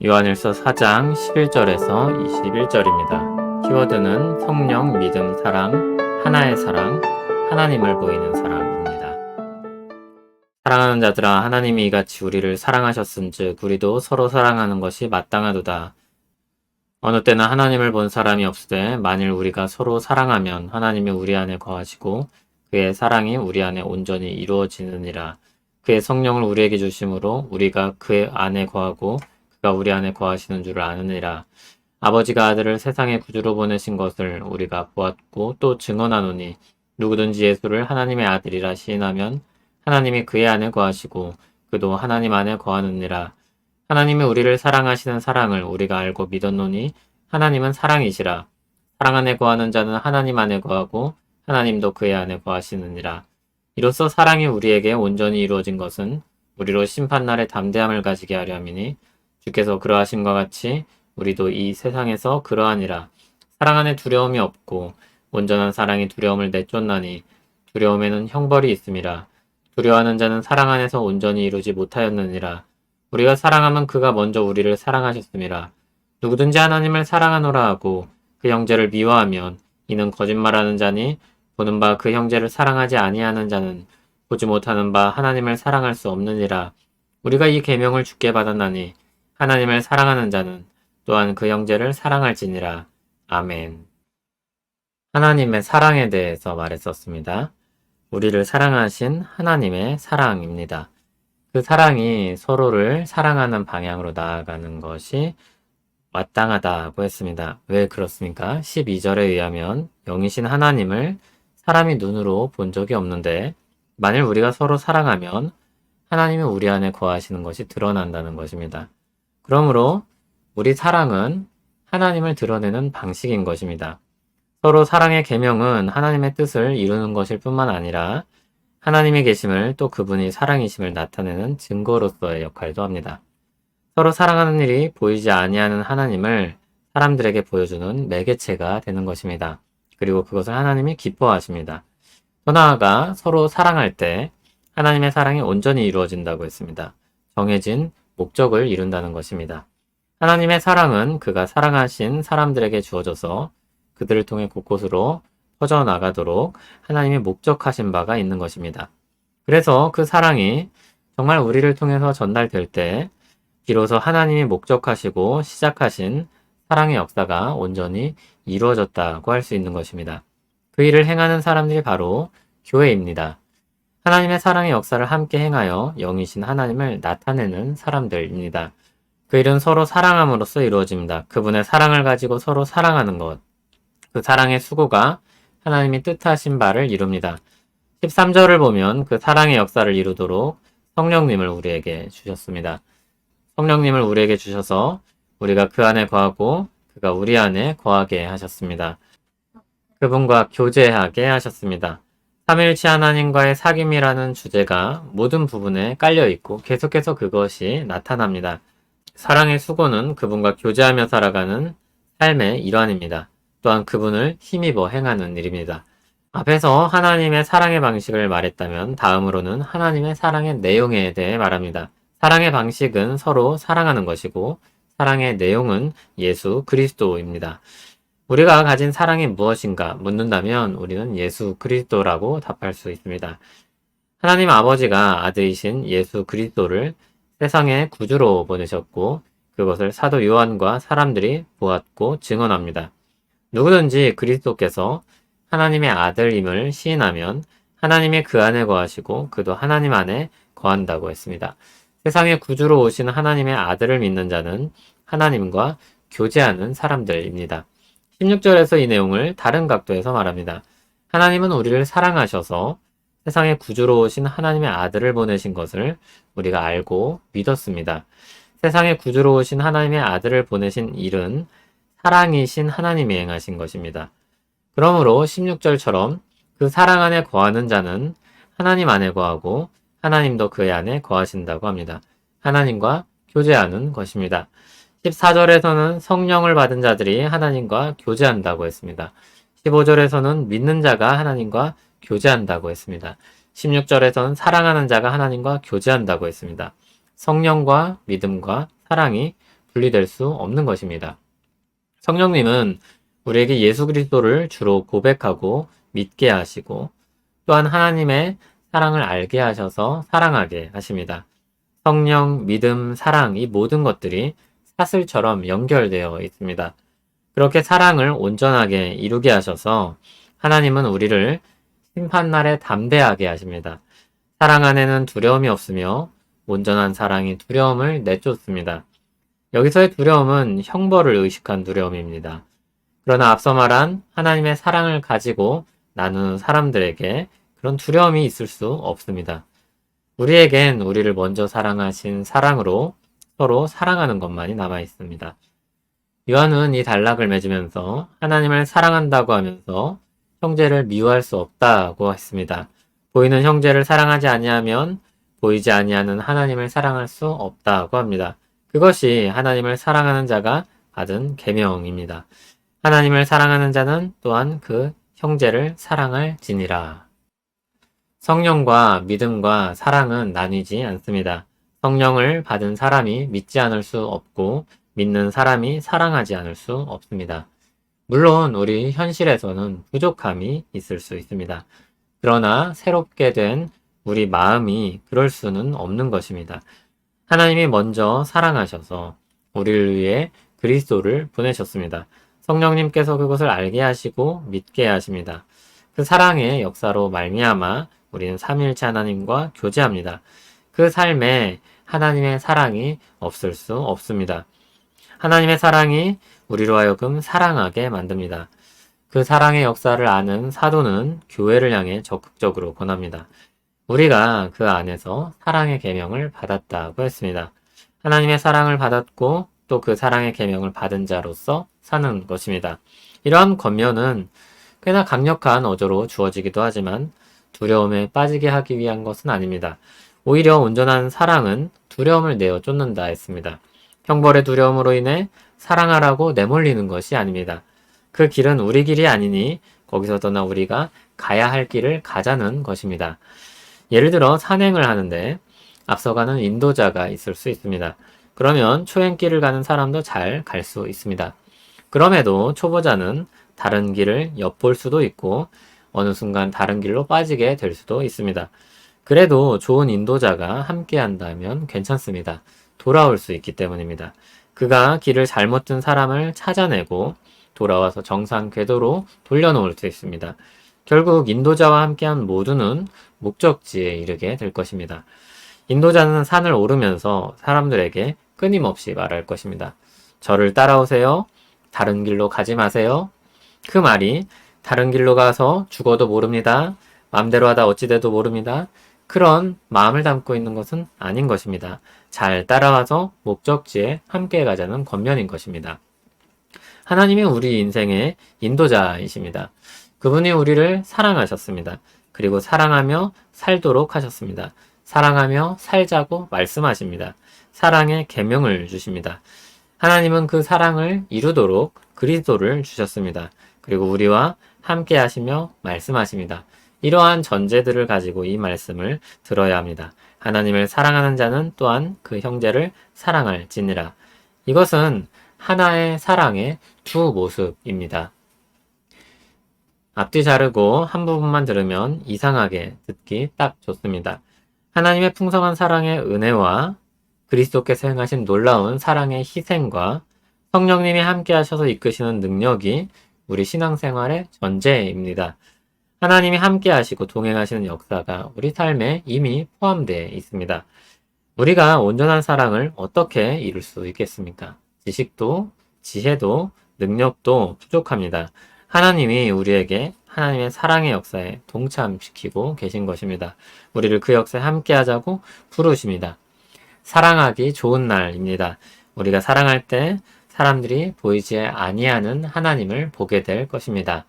요한일서 4장 11절에서 21절입니다. 키워드는 성령, 믿음, 사랑, 하나의 사랑, 하나님을 보이는 사랑입니다. 사랑하는 자들아, 하나님이 이같이 우리를 사랑하셨은즉 우리도 서로 사랑하는 것이 마땅하도다. 어느 때나 하나님을 본 사람이 없으되 만일 우리가 서로 사랑하면 하나님이 우리 안에 거하시고 그의 사랑이 우리 안에 온전히 이루어지느니라. 그의 성령을 우리에게 주심으로 우리가 그의 안에 거하고 그가 우리 안에 거하시는 줄을 아느니라. 아버지가 아들을 세상의 구주로 보내신 것을 우리가 보았고 또 증언하노니 누구든지 예수를 하나님의 아들이라 시인하면 하나님이 그의 안에 거하시고 그도 하나님 안에 거하느니라. 하나님이 우리를 사랑하시는 사랑을 우리가 알고 믿었노니 하나님은 사랑이시라. 사랑 안에 거하는 자는 하나님 안에 거하고 하나님도 그의 안에 거하시느니라. 이로써 사랑이 우리에게 온전히 이루어진 것은 우리로 심판날에 담대함을 가지게 하려 함이니 주께서 그러하심과 같이 우리도 이 세상에서 그러하니라. 사랑 안에 두려움이 없고 온전한 사랑이 두려움을 내쫓나니 두려움에는 형벌이 있음이라. 두려워하는 자는 사랑 안에서 온전히 이루지 못하였느니라. 우리가 사랑하면 그가 먼저 우리를 사랑하셨음이라. 누구든지 하나님을 사랑하노라 하고 그 형제를 미워하면 이는 거짓말하는 자니 보는 바 그 형제를 사랑하지 아니하는 자는 보지 못하는 바 하나님을 사랑할 수 없느니라. 우리가 이 계명을 주께 받았나니 하나님을 사랑하는 자는 또한 그 형제를 사랑할지니라. 아멘. 하나님의 사랑에 대해서 말했었습니다. 우리를 사랑하신 하나님의 사랑입니다. 그 사랑이 서로를 사랑하는 방향으로 나아가는 것이 마땅하다고 했습니다. 왜 그렇습니까? 12절에 의하면 영이신 하나님을 사람이 눈으로 본 적이 없는데 만일 우리가 서로 사랑하면 하나님이 우리 안에 거하시는 것이 드러난다는 것입니다. 그러므로 우리 사랑은 하나님을 드러내는 방식인 것입니다. 서로 사랑의 계명은 하나님의 뜻을 이루는 것일 뿐만 아니라 하나님의 계심을 또 그분이 사랑이심을 나타내는 증거로서의 역할도 합니다. 서로 사랑하는 일이 보이지 아니하는 하나님을 사람들에게 보여주는 매개체가 되는 것입니다. 그리고 그것을 하나님이 기뻐하십니다. 더 나아가 서로 사랑할 때 하나님의 사랑이 온전히 이루어진다고 했습니다. 정해진 목적을 이룬다는 것입니다. 하나님의 사랑은 그가 사랑하신 사람들에게 주어져서 그들을 통해 곳곳으로 퍼져나가도록 하나님이 목적하신 바가 있는 것입니다. 그래서 그 사랑이 정말 우리를 통해서 전달될 때 비로소 하나님이 목적하시고 시작하신 사랑의 역사가 온전히 이루어졌다고 할 수 있는 것입니다. 그 일을 행하는 사람들이 바로 교회입니다. 하나님의 사랑의 역사를 함께 행하여 영이신 하나님을 나타내는 사람들입니다. 그 일은 서로 사랑함으로써 이루어집니다. 그분의 사랑을 가지고 서로 사랑하는 것, 그 사랑의 수고가 하나님이 뜻하신 바를 이룹니다. 13절을 보면 그 사랑의 역사를 이루도록 성령님을 우리에게 주셨습니다. 성령님을 우리에게 주셔서 우리가 그 안에 거하고 그가 우리 안에 거하게 하셨습니다. 그분과 교제하게 하셨습니다. 삼위일체 하나님과의 사귐이라는 주제가 모든 부분에 깔려있고 계속해서 그것이 나타납니다. 사랑의 수고는 그분과 교제하며 살아가는 삶의 일환입니다. 또한 그분을 힘입어 행하는 일입니다. 앞에서 하나님의 사랑의 방식을 말했다면 다음으로는 하나님의 사랑의 내용에 대해 말합니다. 사랑의 방식은 서로 사랑하는 것이고 사랑의 내용은 예수 그리스도입니다. 우리가 가진 사랑이 무엇인가 묻는다면 우리는 예수 그리스도라고 답할 수 있습니다. 하나님 아버지가 아들이신 예수 그리스도를 세상의 구주로 보내셨고 그것을 사도 요한과 사람들이 보았고 증언합니다. 누구든지 그리스도께서 하나님의 아들임을 시인하면 하나님이 그 안에 거하시고 그도 하나님 안에 거한다고 했습니다. 세상의 구주로 오신 하나님의 아들을 믿는 자는 하나님과 교제하는 사람들입니다. 16절에서 이 내용을 다른 각도에서 말합니다. 하나님은 우리를 사랑하셔서 세상의 구주로 오신 하나님의 아들을 보내신 것을 우리가 알고 믿었습니다. 세상의 구주로 오신 하나님의 아들을 보내신 일은 사랑이신 하나님이 행하신 것입니다. 그러므로 16절처럼 그 사랑 안에 거하는 자는 하나님 안에 거하고 하나님도 그의 안에 거하신다고 합니다. 하나님과 교제하는 것입니다. 14절에서는 성령을 받은 자들이 하나님과 교제한다고 했습니다. 15절에서는 믿는 자가 하나님과 교제한다고 했습니다. 16절에서는 사랑하는 자가 하나님과 교제한다고 했습니다. 성령과 믿음과 사랑이 분리될 수 없는 것입니다. 성령님은 우리에게 예수 그리스도를 주로 고백하고 믿게 하시고 또한 하나님의 사랑을 알게 하셔서 사랑하게 하십니다. 성령, 믿음, 사랑 이 모든 것들이 사슬처럼 연결되어 있습니다. 그렇게 사랑을 온전하게 이루게 하셔서 하나님은 우리를 심판날에 담대하게 하십니다. 사랑 안에는 두려움이 없으며 온전한 사랑이 두려움을 내쫓습니다. 여기서의 두려움은 형벌을 의식한 두려움입니다. 그러나 앞서 말한 하나님의 사랑을 가지고 나누는 사람들에게 그런 두려움이 있을 수 없습니다. 우리에겐 우리를 먼저 사랑하신 사랑으로 서로 사랑하는 것만이 남아 있습니다. 요한은 이 단락을 맺으면서 하나님을 사랑한다고 하면서 형제를 미워할 수 없다고 했습니다. 보이는 형제를 사랑하지 아니하면 보이지 아니하는 하나님을 사랑할 수 없다고 합니다. 그것이 하나님을 사랑하는 자가 받은 계명입니다. 하나님을 사랑하는 자는 또한 그 형제를 사랑할지니라. 성령과 믿음과 사랑은 나뉘지 않습니다. 성령을 받은 사람이 믿지 않을 수 없고 믿는 사람이 사랑하지 않을 수 없습니다. 물론 우리 현실에서는 부족함이 있을 수 있습니다. 그러나 새롭게 된 우리 마음이 그럴 수는 없는 것입니다. 하나님이 먼저 사랑하셔서 우리를 위해 그리스도를 보내셨습니다. 성령님께서 그것을 알게 하시고 믿게 하십니다. 그 사랑의 역사로 말미암아 우리는 삼위일체 하나님과 교제합니다. 그 삶에 하나님의 사랑이 없을 수 없습니다. 하나님의 사랑이 우리로 하여금 사랑하게 만듭니다. 그 사랑의 역사를 아는 사도는 교회를 향해 적극적으로 권합니다. 우리가 그 안에서 사랑의 계명을 받았다고 했습니다. 하나님의 사랑을 받았고 또 그 사랑의 계명을 받은 자로서 사는 것입니다. 이러한 권면은 꽤나 강력한 어조로 주어지기도 하지만 두려움에 빠지게 하기 위한 것은 아닙니다. 오히려 온전한 사랑은 두려움을 내어 쫓는다 했습니다. 형벌의 두려움으로 인해 사랑하라고 내몰리는 것이 아닙니다. 그 길은 우리 길이 아니니 거기서 떠나 우리가 가야 할 길을 가자는 것입니다. 예를 들어 산행을 하는데 앞서가는 인도자가 있을 수 있습니다. 그러면 초행길을 가는 사람도 잘 갈 수 있습니다. 그럼에도 초보자는 다른 길을 엿볼 수도 있고 어느 순간 다른 길로 빠지게 될 수도 있습니다. 그래도 좋은 인도자가 함께 한다면 괜찮습니다. 돌아올 수 있기 때문입니다. 그가 길을 잘못 든 사람을 찾아내고 돌아와서 정상 궤도로 돌려놓을 수 있습니다. 결국 인도자와 함께한 모두는 목적지에 이르게 될 것입니다. 인도자는 산을 오르면서 사람들에게 끊임없이 말할 것입니다. 저를 따라오세요. 다른 길로 가지 마세요. 그 말이 다른 길로 가서 죽어도 모릅니다. 맘대로 하다 어찌 돼도 모릅니다. 그런 마음을 담고 있는 것은 아닌 것입니다. 잘 따라와서 목적지에 함께 가자는 권면인 것입니다. 하나님이 우리 인생의 인도자이십니다. 그분이 우리를 사랑하셨습니다. 그리고 사랑하며 살도록 하셨습니다. 사랑하며 살자고 말씀하십니다. 사랑의 계명을 주십니다. 하나님은 그 사랑을 이루도록 그리스도를 주셨습니다. 그리고 우리와 함께 하시며 말씀하십니다. 이러한 전제들을 가지고 이 말씀을 들어야 합니다. 하나님을 사랑하는 자는 또한 그 형제를 사랑할지니라. 이것은 하나의 사랑의 두 모습입니다. 앞뒤 자르고 한 부분만 들으면 이상하게 듣기 딱 좋습니다. 하나님의 풍성한 사랑의 은혜와 그리스도께서 행하신 놀라운 사랑의 희생과 성령님이 함께 하셔서 이끄시는 능력이 우리 신앙생활의 전제입니다. 하나님이 함께 하시고 동행하시는 역사가 우리 삶에 이미 포함되어 있습니다. 우리가 온전한 사랑을 어떻게 이룰 수 있겠습니까? 지식도, 지혜도, 능력도 부족합니다. 하나님이 우리에게 하나님의 사랑의 역사에 동참시키고 계신 것입니다. 우리를 그 역사에 함께 하자고 부르십니다. 사랑하기 좋은 날입니다. 우리가 사랑할 때 사람들이 보이지 아니하는 하나님을 보게 될 것입니다.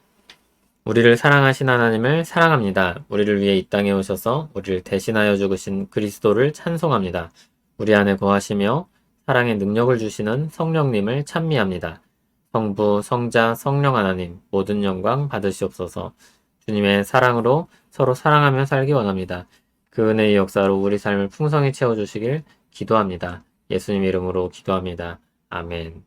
우리를 사랑하신 하나님을 사랑합니다. 우리를 위해 이 땅에 오셔서 우리를 대신하여 죽으신 그리스도를 찬송합니다. 우리 안에 거하시며 사랑의 능력을 주시는 성령님을 찬미합니다. 성부, 성자, 성령 하나님 모든 영광 받으시옵소서. 주님의 사랑으로 서로 사랑하며 살기 원합니다. 그 은혜의 역사로 우리 삶을 풍성히 채워주시길 기도합니다. 예수님 이름으로 기도합니다. 아멘.